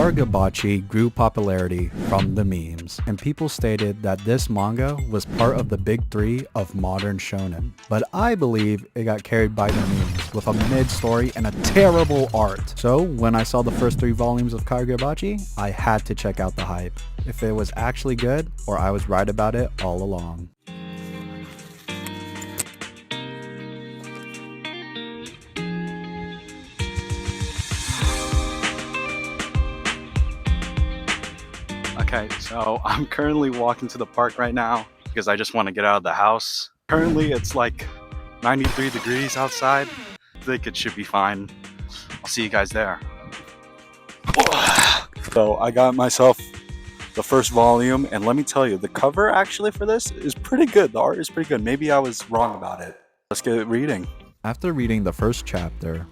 Kagurabachi grew popularity from the memes, and people stated that this manga was part of the big three of modern shonen. But I believe it got carried by the memes with a mid-story and a terrible art. So when I saw the first 3 volumes of Kagurabachi, I had to check out the hype, if it was actually good or I was right about it all along. Okay, so I'm currently walking to the park right now because I just want to get out of the house. Currently it's like 93 degrees outside. I think it should be fine. I'll see you guys there. So I got myself the first volume, and let me tell you, the cover actually for this is pretty good. The art is pretty good. Maybe I was wrong about it. Let's get reading. After reading the first chapter,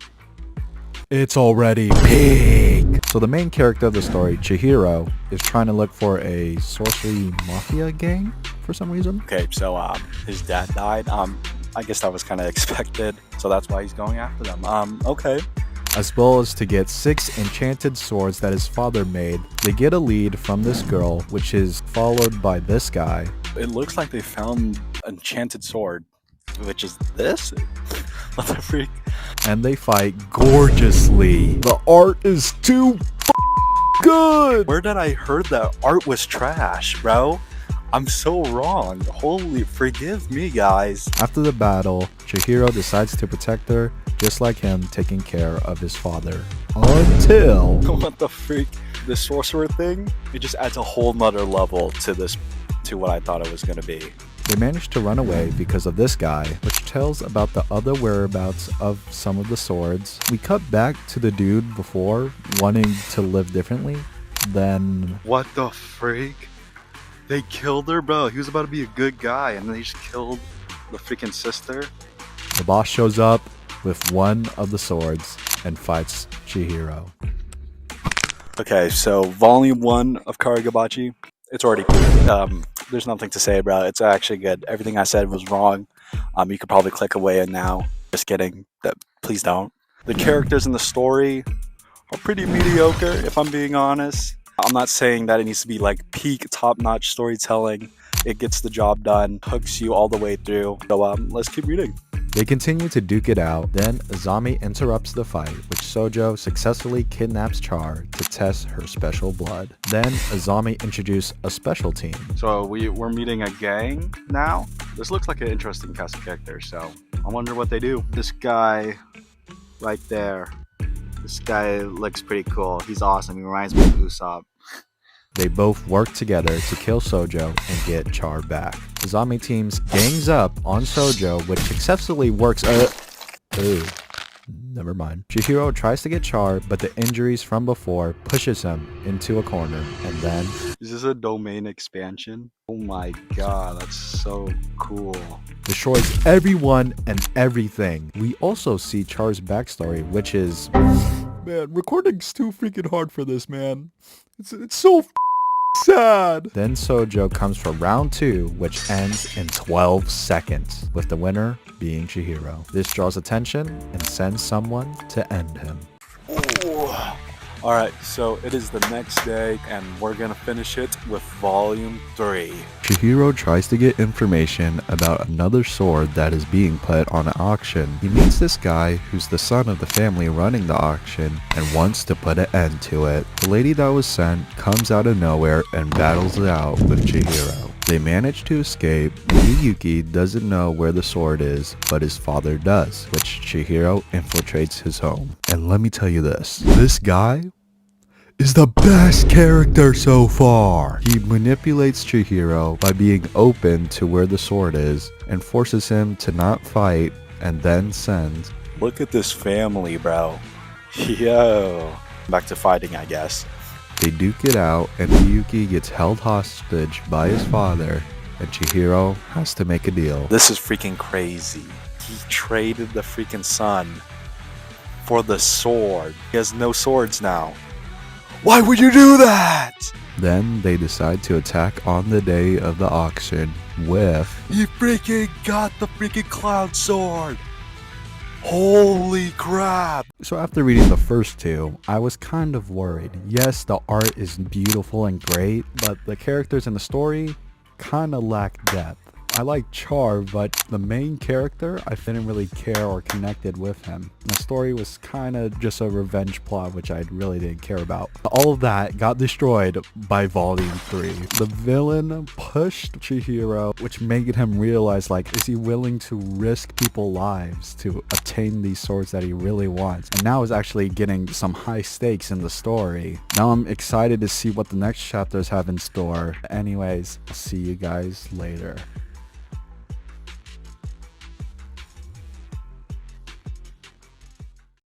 it's already peak. So the main character of the story, Chihiro, is trying to look for a sorcery mafia gang for some reason. Okay, so his dad died. I guess that was kind of expected, so that's why he's going after them. Okay. As well as to get 6 enchanted swords that his father made. They get a lead from this girl, which is followed by this guy. It looks like they found an enchanted sword, which is this? What the freak? And they fight gorgeously. The art is too good! Where did I heard that art was trash, bro? I'm so wrong. Holy, forgive me, guys. After the battle, Chihiro decides to protect her, just like him taking care of his father. Until... What the freak? This sorcerer thing? It just adds a whole nother level to this, to what I thought it was gonna be. They managed to run away because of this guy, which tells about the other whereabouts of some of the swords. We cut back to the dude before, wanting to live differently. Then... What the freak? They killed her, bro. He was about to be a good guy, and they just killed the freaking sister. The boss shows up with one of the swords and fights Chihiro. Okay, so volume 1 of Kagurabachi, it's already good. There's nothing to say, bro. It's actually good. Everything I said was wrong. You could probably click away and now. Just kidding. Please don't. The characters in the story are pretty mediocre, if I'm being honest. I'm not saying that it needs to be like peak top-notch storytelling. It gets the job done, hooks you all the way through. So let's keep reading. They continue to duke it out, then Azami interrupts the fight, which Sojo successfully kidnaps Char to test her special blood. Then Azami introduced a special team. So we're meeting a gang now? This looks like an interesting cast of characters, so I wonder what they do. This guy right there, this guy looks pretty cool. He's awesome. He reminds me of Usopp. They both work together to kill Sojo and get Char back. Azami teams gangs up on Sojo, which successfully works. Never mind. Chihiro tries to get Char, but the injuries from before pushes him into a corner, and then... Is this a domain expansion? Oh my god, that's so cool. Destroys everyone and everything. We also see Char's backstory, which is... Man, recording's too freaking hard for this, man. It's so sad. Then Sojo comes for round 2, which ends in 12 seconds, with the winner being Chihiro. This draws attention and sends someone to end him. Alright, so it is the next day, and we're gonna finish it with volume 3. Chihiro tries to get information about another sword that is being put on auction. He meets this guy who's the son of the family running the auction and wants to put an end to it. The lady that was sent comes out of nowhere and battles it out with Chihiro. They manage to escape, and Miyuki doesn't know where the sword is, but his father does, which Chihiro infiltrates his home. And let me tell you this guy is the best character so far. He manipulates Chihiro by being open to where the sword is and forces him to not fight and then sends. Look at this family, bro. Yo. Back to fighting, I guess. They duke it out, and Miyuki gets held hostage by his father, and Chihiro has to make a deal. This is freaking crazy. He traded the freaking son for the sword. He has no swords now. Why would you do that? Then they decide to attack on the day of the auction with... You freaking got the freaking clown sword! Holy crap! So after reading the first two, I was kind of worried. Yes, the art is beautiful and great, but the characters in the story kind of lack depth. I like Char, but the main character, I didn't really care or connected with him. The story was kind of just a revenge plot, which I really didn't care about. All of that got destroyed by Volume 3. The villain pushed Chihiro, which made him realize, like, is he willing to risk people's lives to obtain these swords that he really wants? And now is actually getting some high stakes in the story. Now I'm excited to see what the next chapters have in store. Anyways, I'll see you guys later.